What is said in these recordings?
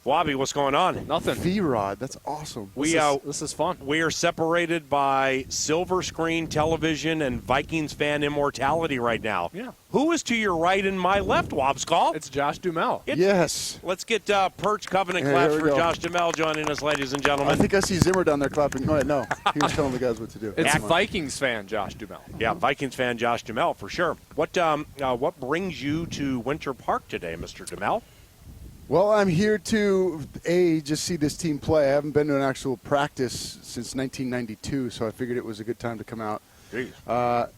Wobby, what's going on? Nothing. V-Rod, that's awesome. This is fun. We are separated by silver screen television and Vikings fan immortality right now. Yeah. Who is to your right and my left, Wobscall? It's Josh Duhamel. Yes. Let's get Perch Covenant Yeah, claps here for we go. Josh Duhamel joining us, ladies and gentlemen. I think I see Zimmer down there clapping. No, he was telling the guys what to do. It's Come on. Vikings fan Josh Duhamel. Yeah, Vikings fan Josh Duhamel for sure. What brings you to Winter Park today, Mr. Duhamel? Well, I'm here to, just see this team play. I haven't been to an actual practice since 1992, so I figured it was a good time to come out. Jeez.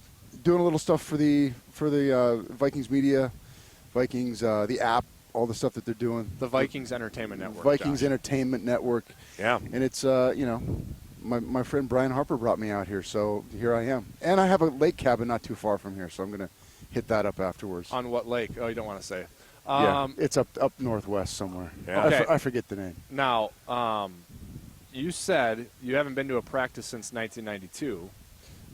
Doing a little stuff for the Vikings media, Vikings, the app, all the stuff that they're doing. The Vikings Entertainment Network. Vikings Josh. Entertainment Network. Yeah. And it's, my friend Brian Harper brought me out here, so here I am. And I have a lake cabin not too far from here, so I'm going to hit that up afterwards. On what lake? Oh, you don't want to say. Yeah, it's up northwest somewhere. Yeah. Okay. I forget the name. Now, you said you haven't been to a practice since 1992,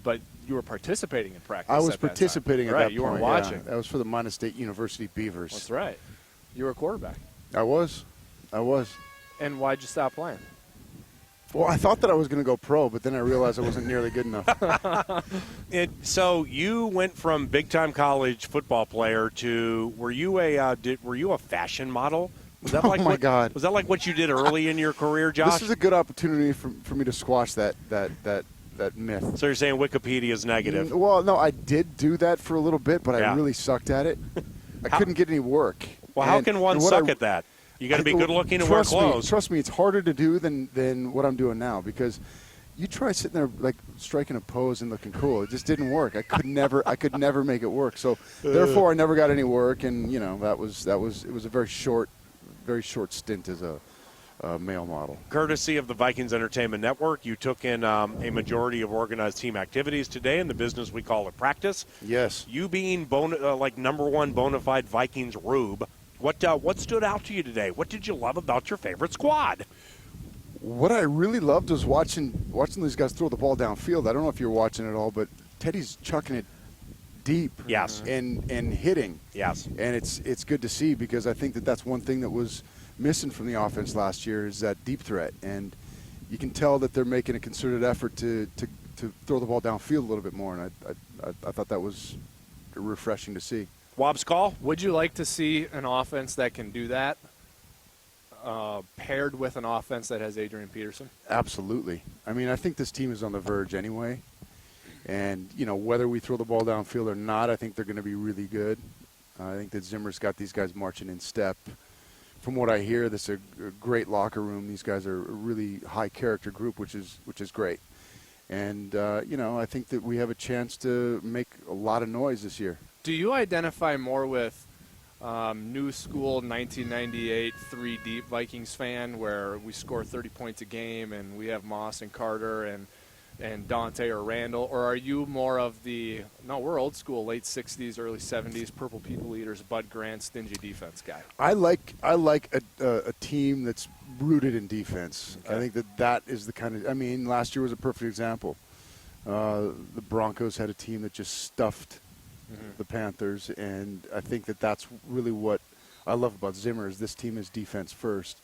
but you were participating in practice. I was at that participating time. at right, that you point. weren't watching. Yeah. That was for the Montana State University Beavers. That's right. You were a quarterback. I was. And why'd you stop playing? Well, I thought that I was going to go pro, but then I realized I wasn't nearly good enough. So you went from big-time college football player to were you a fashion model? Was that Oh, my God. Was that like what you did early in your career, Josh? This is a good opportunity for me to squash that myth. So you're saying Wikipedia is negative? Well, no, I did do that for a little bit, but Yeah. I really sucked at it. I couldn't get any work. Well, how can one suck I- at that? You got to be good-looking and wear clothes. Trust me, it's harder to do than what I'm doing now because you try sitting there like striking a pose and looking cool. It just didn't work. I could never make it work. So therefore, I never got any work, and it was a very short stint as a male model. Courtesy of the Vikings Entertainment Network, you took in a majority of organized team activities today in the business we call it practice. Yes. You being number one bona fide Vikings rube. What stood out to you today? What did you love about your favorite squad? What I really loved was watching these guys throw the ball downfield. I don't know if you're watching it all, but Teddy's chucking it deep. Yes. And hitting. Yes. And it's good to see because I think that's one thing that was missing from the offense last year is that deep threat. And you can tell that they're making a concerted effort to throw the ball downfield a little bit more. And I thought that was refreshing to see. Wobscall? Would you like to see an offense that can do that paired with an offense that has Adrian Peterson? Absolutely. I mean, I think this team is on the verge anyway. And, whether we throw the ball downfield or not, I think they're going to be really good. I think that Zimmer's got these guys marching in step. From what I hear, this is a great locker room. These guys are a really high-character group, which is great. And, I think that we have a chance to make a lot of noise this year. Do you identify more with new school 1998 3 deep Vikings fan where we score 30 points a game and we have Moss and Carter and Dante or Randall, or are you more of we're old school, late 60s, early 70s, Purple People Eaters, Bud Grant, stingy defense guy? I like a team that's rooted in defense. Okay. I think that is the kind of – last year was a perfect example. The Broncos had a team that just stuffed the Panthers, and I think that's really what I love about Zimmer is this team is defense first.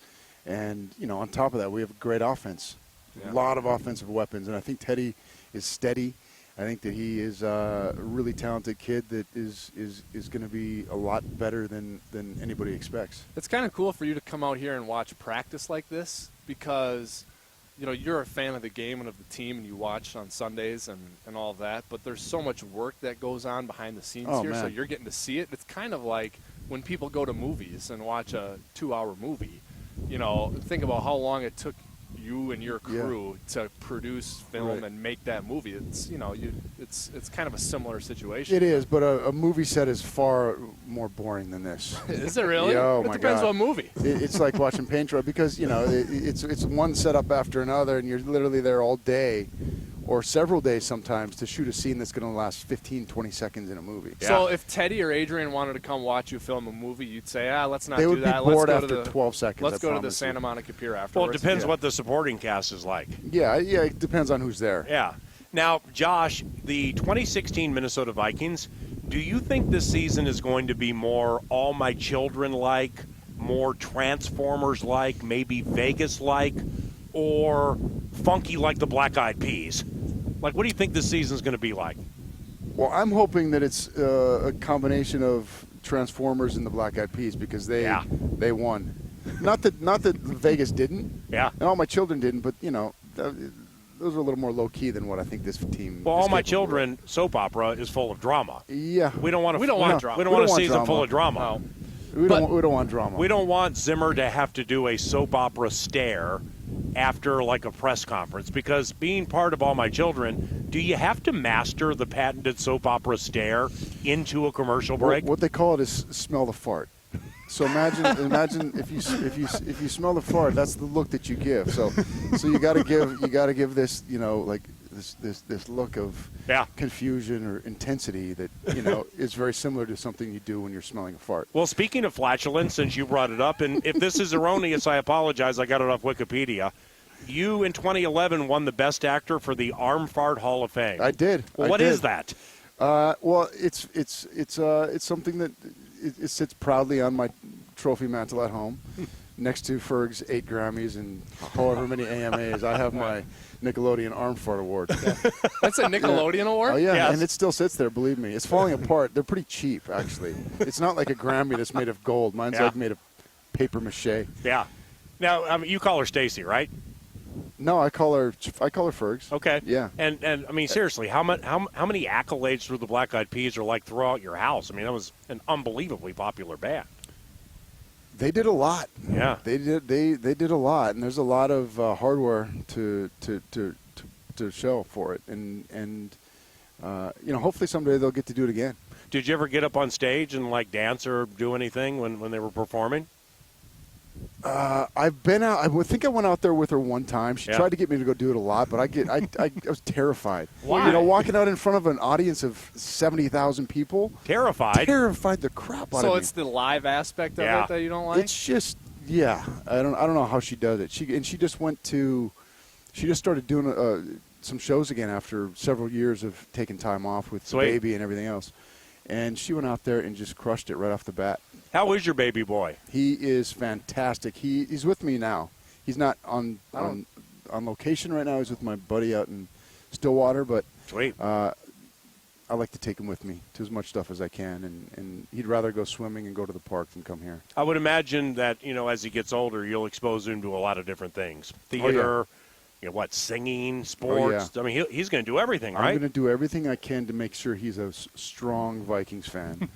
And, on top of that, we have a great offense. Yeah. A lot of offensive weapons, and I think Teddy is steady. I think that he is a really talented kid that is going to be a lot better than anybody expects. It's kind of cool for you to come out here and watch practice like this because, you're a fan of the game and of the team and you watch on Sundays and all of that, but there's so much work that goes on behind the scenes here, man. so you're getting to see it. It's kind of like when people go to movies and watch a 2-hour movie, think about how long it took you and your crew to produce film and make that movie. It's it's kind of a similar situation. It is, but a movie set is far more boring than this. Is it really? Oh, it my depends God. what movie. It's like watching paint dry because it's one setup after another, and you're literally there all day, or several days sometimes to shoot a scene that's going to last 15, 20 seconds in a movie. So if Teddy or Adrian wanted to come watch you film a movie, you'd say, let's not They do would that. be bored let's go after to the, 12 seconds. Let's I go to the promise Santa you. Monica Pier Well, afterwards. it depends what the supporting cast is like. Yeah, it depends on who's there. Yeah. Now, Josh, the 2016 Minnesota Vikings, do you think this season is going to be more all my children like more Transformers-like, maybe Vegas-like, or funky like the Black Eyed Peas? Like, what do you think this season's going to be like? Well, I'm hoping that it's a combination of Transformers and the Black Eyed Peas because they won. Not that Vegas didn't. Yeah. And all my children didn't, but those are a little more low key than what I think this team. Well, is All My capable Children soap opera is full of drama. Yeah. We don't want to. We don't want drama. We don't want a season full of drama. No. We don't want drama. We don't want Zimmer to have to do a soap opera stare after like a press conference, because being part of All My Children, do you have to master the patented soap opera stare into a commercial break? What they call it is smell the fart. So imagine if you smell the fart, that's the look that you give. So you got to give this like this look of confusion or intensity that is very similar to something you do when you're smelling a fart. Well, speaking of flatulence, since you brought it up, and if this is erroneous, I apologize. I got it off Wikipedia. You in 2011 won the Best Actor for the Arm Fart Hall of Fame. I did. Well, what is that? Well, it's something that it sits proudly on my trophy mantle at home, next to Ferg's 8 Grammys and however many AMAs. I have my Nickelodeon Arm Fart Award. That's a Nickelodeon award? Oh, yeah, Yes. and it still sits there, believe me. It's falling apart. They're pretty cheap, actually. It's not like a Grammy that's made of gold. Mine's like made of paper mache. Yeah. Now, you call her Stacy, right? No, I call her Fergs. Okay. Yeah. And I mean, seriously, how many accolades through the Black Eyed Peas are like throughout your house? I mean, that was an unbelievably popular band. They did a lot. Yeah. They did a lot, and there's a lot of hardware to show for it, and hopefully someday they'll get to do it again. Did you ever get up on stage and like dance or do anything when they were performing? I've been out. I think I went out there with her one time. She tried to get me to go do it a lot, but I was terrified. Why? Walking out in front of an audience of 70,000 people. Terrified Terrified the crap out of me. So it's the live aspect of it that you don't like? It's just I don't know how she does it. She just started doing some shows again after several years of taking time off with the baby and everything else. And she went out there and just crushed it right off the bat. How is your baby boy? He is fantastic. He's with me now. He's not on location right now. He's with my buddy out in Stillwater, but Sweet. I like to take him with me to as much stuff as I can, and he'd rather go swimming and go to the park than come here. I would imagine that, as he gets older, you'll expose him to a lot of different things. Theater, singing, sports. Oh, yeah. I mean, he's going to do everything, right? I'm going to do everything I can to make sure he's a strong Vikings fan.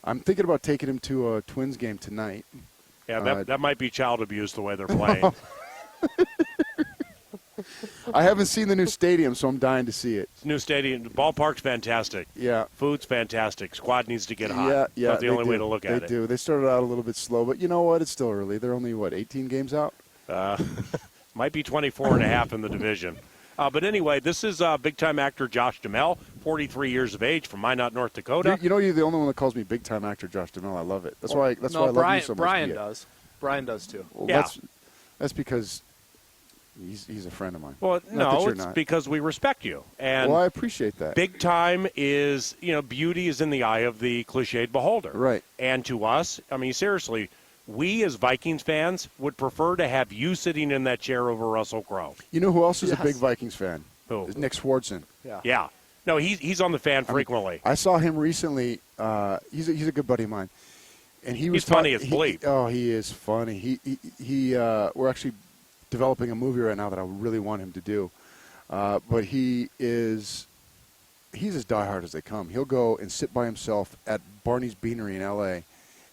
I'm thinking about taking him to a Twins game tonight. Yeah, that might be child abuse the way they're playing. I haven't seen the new stadium, so I'm dying to see it. New stadium. The ballpark's fantastic. Yeah. Food's fantastic. Squad needs to get hot. Yeah. That's the only way to look at it. They do. They started out a little bit slow, but you know what? It's still early. They're only, 18 games out? Might be 24 and a half in the division. But anyway, this is big-time actor Josh Duhamel, 43 years of age from Minot, North Dakota. You're the only one that calls me big-time actor Josh Duhamel. I love it. That's why I love you so much. Brian does. Brian does, too. Well, yeah. That's because he's a friend of mine. Well, no, it's not. because we respect you. And I appreciate that. Big time is, beauty is in the eye of the cliched beholder. Right. And to us, I mean, seriously, we as Vikings fans would prefer to have you sitting in that chair over Russell Crowe. You know who else is a big Vikings fan? Who? Nick Swardson. Yeah. No, he's on the fan frequently. I saw him recently. He's a good buddy of mine, and he's funny as bleep. He is funny. We're actually developing a movie right now that I really want him to do, but he's as diehard as they come. He'll go and sit by himself at Barney's Beanery in L.A.,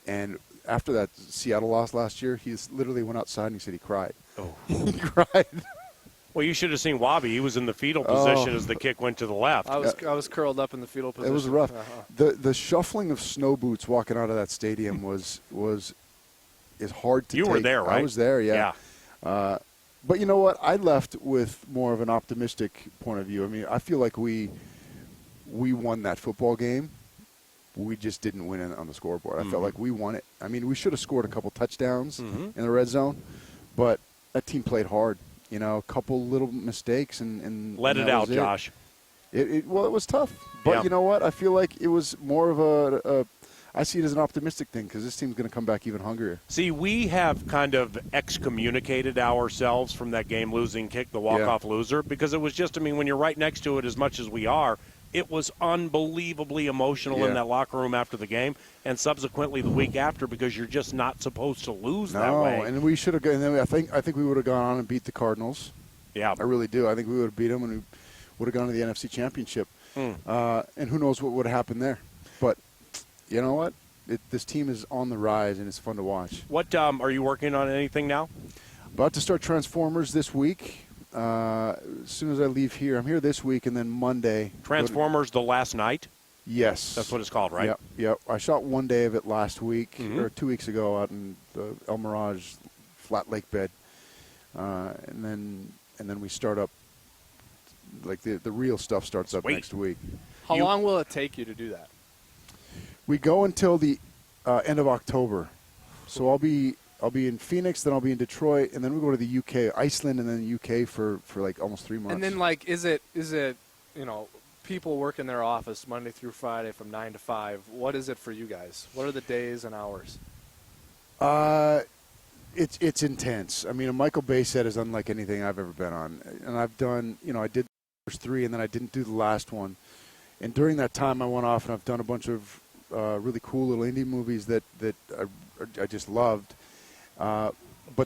and after that Seattle loss last year, he literally went outside and he said he cried. Oh. He cried. Well, you should have seen Wabi. He was in the fetal position as the kick went to the left. I was curled up in the fetal position. It was rough. The shuffling of snow boots walking out of that stadium is hard to take. You were there, right? I was there, yeah. But you know what? I left with more of an optimistic point of view. I mean, I feel like we won that football game. We just didn't win it on the scoreboard. I felt like we won it. I mean, we should have scored a couple touchdowns in the red zone, but that team played hard. A couple little mistakes and let it out, Josh. It was tough, but you know what? I feel like it was more of I see it as an optimistic thing because this team's going to come back even hungrier. See, we have kind of excommunicated ourselves from that game-losing kick, the walk-off loser, because it was just, I mean, when you're right next to it as much as we are, it was unbelievably emotional in that locker room after the game and subsequently the week after because you're just not supposed to lose that way. No, and we should have gone. I think we would have gone on and beat the Cardinals. Yeah. I really do. I think we would have beat them and we would have gone to the NFC Championship. And who knows what would have happened there. But you know what? This team is on the rise, and it's fun to watch. What are you working on anything now? About to start Transformers this week. As soon as I leave here. I'm here this week, and then Monday. Transformers The Last Night? Yes. That's what it's called, right? Yep. I shot one day of it last week, or 2 weeks ago out in the El Mirage flat lake bed. And then we start up, like the real stuff starts up next week. How long will it take you to do that? We go until the end of October. So I'll be in Phoenix, then I'll be in Detroit, and then we go to the UK, Iceland, and then the UK for like almost 3 months. And then like, is it people work in their office Monday through Friday from 9 to 5? What is it for you guys? What are the days and hours? It's intense. I mean, a Michael Bay set is unlike anything I've ever been on, and I've done. I did the first 3, and then I didn't do the last one. And during that time, I went off and I've done a bunch of really cool little indie movies that I just loved. But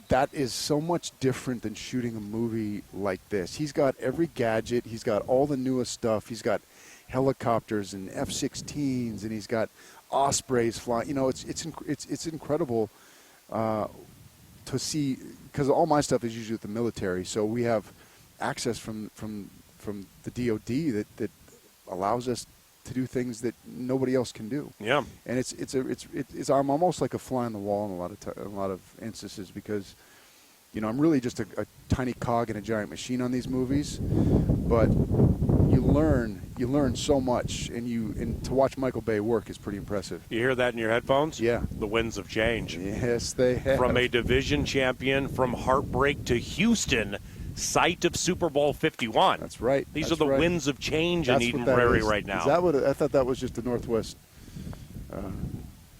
that is so much different than shooting a movie like this. He's got every gadget. He's got all the newest stuff. He's got helicopters and F-16s, and he's got Ospreys flying. It's incredible to see, because all my stuff is usually with the military. So we have access from the DoD that allows us to do things that nobody else can do. Yeah. And I'm almost like a fly on the wall in a lot of instances because, I'm really just a tiny cog in a giant machine on these movies, but you learn so much, and to watch Michael Bay work is pretty impressive. You hear that in your headphones? Yeah. The winds of change. Yes, they have. From a division champion, from heartbreak to Houston, site of Super Bowl 51. That's right. These are the winds of change in Eden Prairie right now. Is that what I thought that was just the Northwest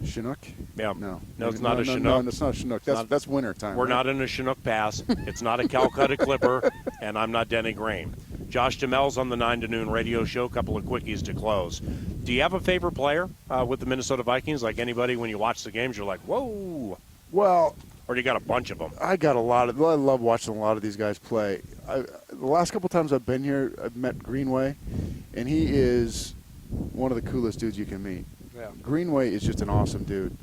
Chinook? Yeah. No, it's not a Chinook. No, it's not a Chinook. That's winter time. We're not in a Chinook Pass. It's not a Calcutta Clipper, and I'm not Denny Green. Josh Duhamel's on the 9 to noon radio show. A couple of quickies to close. Do you have a favorite player with the Minnesota Vikings? Like anybody, when you watch the games, you're like, whoa. Well, or do you got a bunch of them? I got a lot of. I love watching a lot of these guys play. The last couple times I've been here, I've met Greenway, and he is one of the coolest dudes you can meet. Yeah. Greenway is just an awesome dude.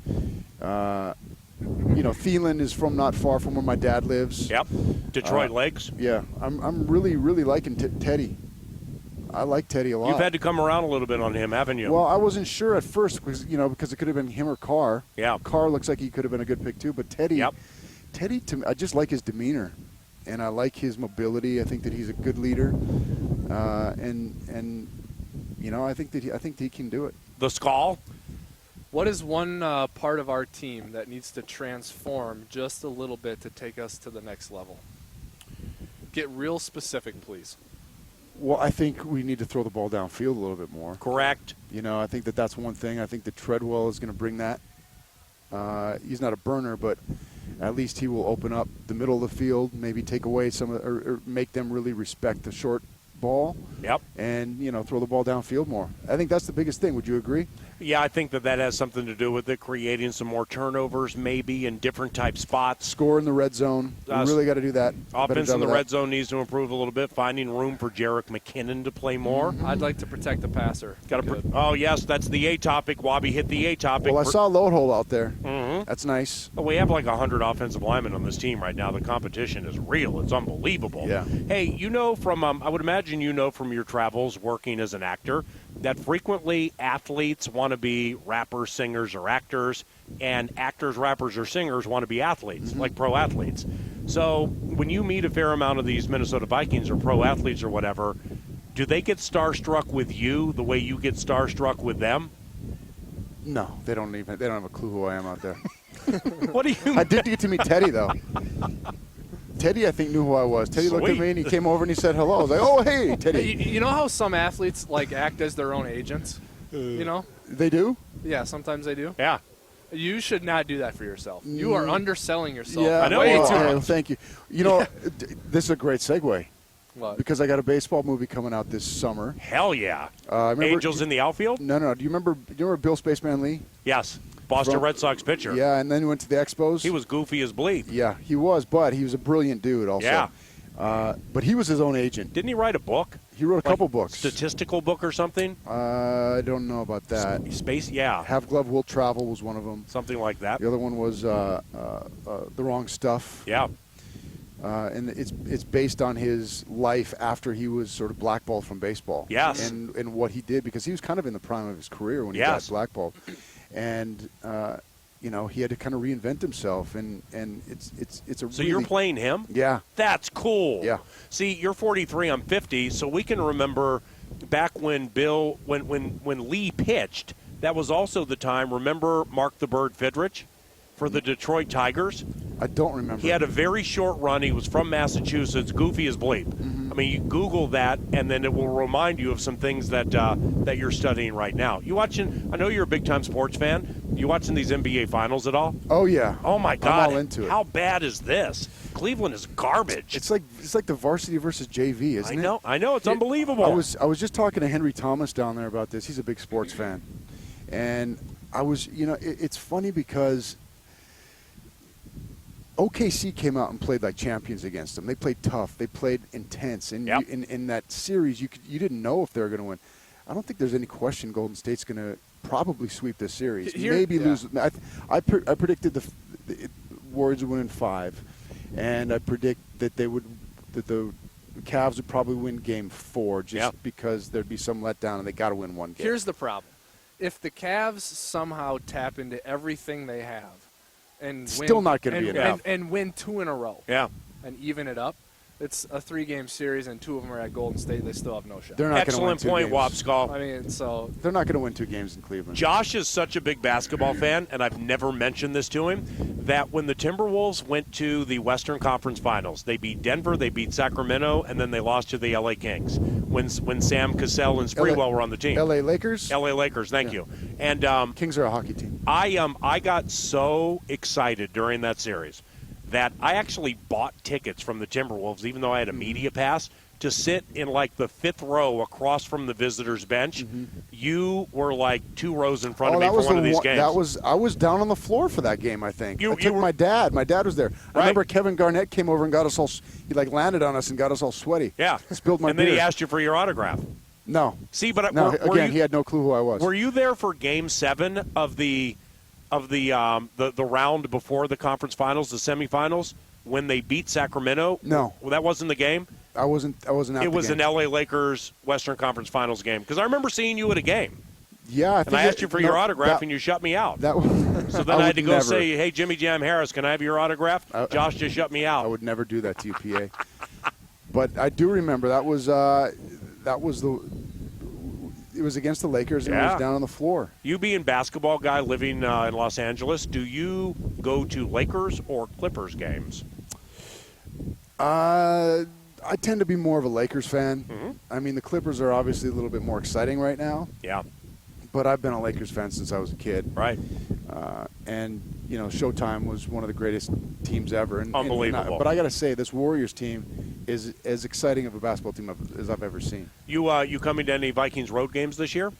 Thielen is from not far from where my dad lives. Yep. Detroit Lakes. Yeah, I'm really liking Teddy. I like Teddy a lot. You've had to come around a little bit on him, haven't you? Well, I wasn't sure at first because it could have been him or Carr. Yeah. Carr looks like he could have been a good pick too, but Teddy. Yep. Teddy, to me, I just like his demeanor, and I like his mobility. I think that he's a good leader, and I think that he can do it. The Skull. What is one part of our team that needs to transform just a little bit to take us to the next level? Get real specific, please. Well, I think we need to throw the ball downfield a little bit more. Correct. I think that's one thing. I think that Treadwell is going to bring that. He's not a burner, but at least he will open up the middle of the field, maybe take away some or make them really respect the short ball. Yep. And, throw the ball downfield more. I think that's the biggest thing. Would you agree? Yeah, I think that has something to do with it, creating some more turnovers maybe in different type spots. Score in the red zone. We really got to do that. Offense in the red zone needs to improve a little bit, finding room for Jerick McKinnon to play more. I'd like to protect the passer. Oh, yes, that's the A topic. Wabi hit the A topic. Well, I saw a load hole out there. Mm-hmm. That's nice. We have like 100 offensive linemen on this team right now. The competition is real. It's unbelievable. Yeah. Hey, from I would imagine from your travels working as an actor that frequently athletes want to be rappers, singers, or actors, and actors, rappers, or singers want to be athletes, like pro athletes. So when you meet a fair amount of these Minnesota Vikings or pro athletes or whatever, do they get starstruck with you the way you get starstruck with them? No, they don't have a clue who I am out there. What do you? I did get to meet Teddy though. Teddy, I think, knew who I was. Teddy looked at me and he came over and he said hello. I was like, "Oh, hey, Teddy." You know how some athletes act as their own agents? They do? Yeah, sometimes I do. Yeah. You should not do that for yourself. You are underselling yourself. Yeah, I know. Way Well, too yeah, much. thank you. You know, this is a great segue What? because I got a baseball movie coming out this summer. Hell yeah. Remember, Angels in the outfield? No. Do you remember Bill Spaceman Lee? Yes. Boston From- Red Sox pitcher. Yeah, and then he went to the Expos. He was goofy as bleep. Yeah, he was, but he was a brilliant dude also. Yeah. But he was his own agent. Didn't he write a book? He wrote a couple books. Statistical book or something? I don't know about that. Space, yeah. Have Glove Will Travel was one of them. Something like that. The other one was The Wrong Stuff. Yeah. And it's based on his life after he was sort of blackballed from baseball. Yes. And what he did, because he was kind of in the prime of his career when he Yes. got blackballed. And, he had to kind of reinvent himself. And it's a So really, you're playing him? Yeah. That's cool. Yeah. See, you're 43, I'm 50, so we can remember back when when Lee pitched, that was also the time, remember Mark the Bird Fidrich for the Detroit Tigers? I don't remember. He had a very short run. He was from Massachusetts, goofy as bleep. Mm-hmm. I mean, you Google that, and then it will remind you of some things that you're studying right now. You watching? I know you're a big-time sports fan. You watching these NBA Finals at all? Oh, yeah. Oh, my God. I'm all into it. How bad is this? Cleveland is garbage. It's like the varsity versus JV, isn't it? I know. It's unbelievable. I was just talking to Henry Thomas down there about this. He's a big sports fan. And I was, it's funny because OKC came out and played like champions against them. They played tough. They played intense. And Yep. in that series, you didn't know if they were going to win. I don't think there's any question Golden State's going to probably sweep this series. Maybe lose. I predicted the Warriors would win in 5, and I predict that the Cavs would probably win Game 4 just because there'd be some letdown and they got to win one game. Here's the problem. If the Cavs somehow tap into everything they have and Still win, not gonna be enough. and win 2 in a row Yeah. and even it up, it's a 3-game series and 2 of them are at Golden State. They still have no shot. They're not going to win Excellent 2 point, games. Wapscall. I mean, so They're not going to win 2 games in Cleveland. Josh is such a big basketball fan, and I've never mentioned this to him, that when the Timberwolves went to the Western Conference Finals, they beat Denver, they beat Sacramento, and then they lost to the LA Kings when Sam Cassell and Sprewell were on the team. LA Lakers? LA Lakers, thank you. And Kings are a hockey team. I got so excited during that series that I actually bought tickets from the Timberwolves, even though I had a media pass, to sit in like the 5th row across from the visitors' bench. You were like 2 rows in front of me for one of these games. I was down on the floor for that game, I think. You I took were- my dad. My dad was there. I Right. remember Kevin Garnett came over and got us all, he like landed on us and got us all sweaty. Yeah. Spilled my and then beer. he asked you for your autograph. No. See, but No, were again, you, he had no clue who I was. were you there for Game 7 of the round before the conference finals, the semifinals, when they beat Sacramento? No. Well, that wasn't the game. I wasn't at It the was game. an LA Lakers Western Conference Finals game because I remember seeing you at a game. Yeah, I think And I asked you for your autograph, that, and you shut me out. That So then I had to go never, say, hey, Jimmy Jam Harris, can I have your autograph? Josh just shut me out. I would never do that to you, PA. But I do remember it was against the Lakers, and it Yeah. was down on the floor. You being basketball guy living in Los Angeles, do you go to Lakers or Clippers games? I tend to be more of a Lakers fan. Mhm. I mean, the Clippers are obviously a little bit more exciting right now, Yeah, but I've been a Lakers fan since I was a kid. right. And, Showtime was one of the greatest teams ever. And Unbelievable. but I got to say, this Warriors team is as exciting of a basketball team as I've ever seen. You coming to any Vikings road games this year?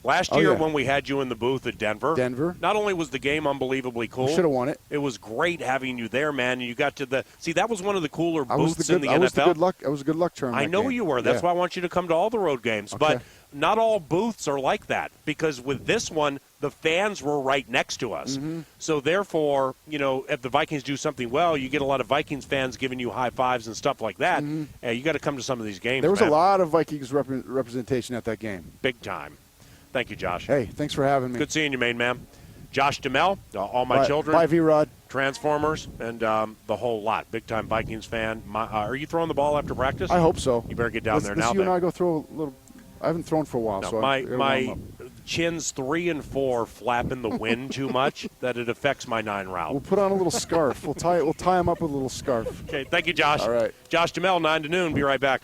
Last Oh, year yeah. when we had you in the booth at Denver, not only was the game unbelievably cool, Should have won it. it was great having you there, man. And you got to that was one of the cooler I was booths the in good, the I NFL. was the good luck. I was a good luck charm. I that know game. you were. That's Yeah. why I want you to come to all the road games. Okay. But not all booths are like that because with this one, the fans were right next to us. Mm-hmm. So therefore, if the Vikings do something well, you get a lot of Vikings fans giving you high fives and stuff like that. You got to come to some of these games. There was man. a lot of Vikings representation at that game. Big time. Thank you, Josh. Hey, thanks for having me. Good seeing you, main man. Josh Duhamel, all my children. Bye, V-Rod. Transformers, and the whole lot. Big time Vikings fan. Are you throwing the ball after practice? I hope so. You better get down there now. You and then. I go throw a little. I haven't thrown for a while, No, so my chins 3 and 4 flap in the wind too much that it affects my 9 route. We'll put on a little scarf. We'll tie him up with a little scarf. Okay, thank you, Josh. All right. Josh Duhamel, 9 to noon. Be right back.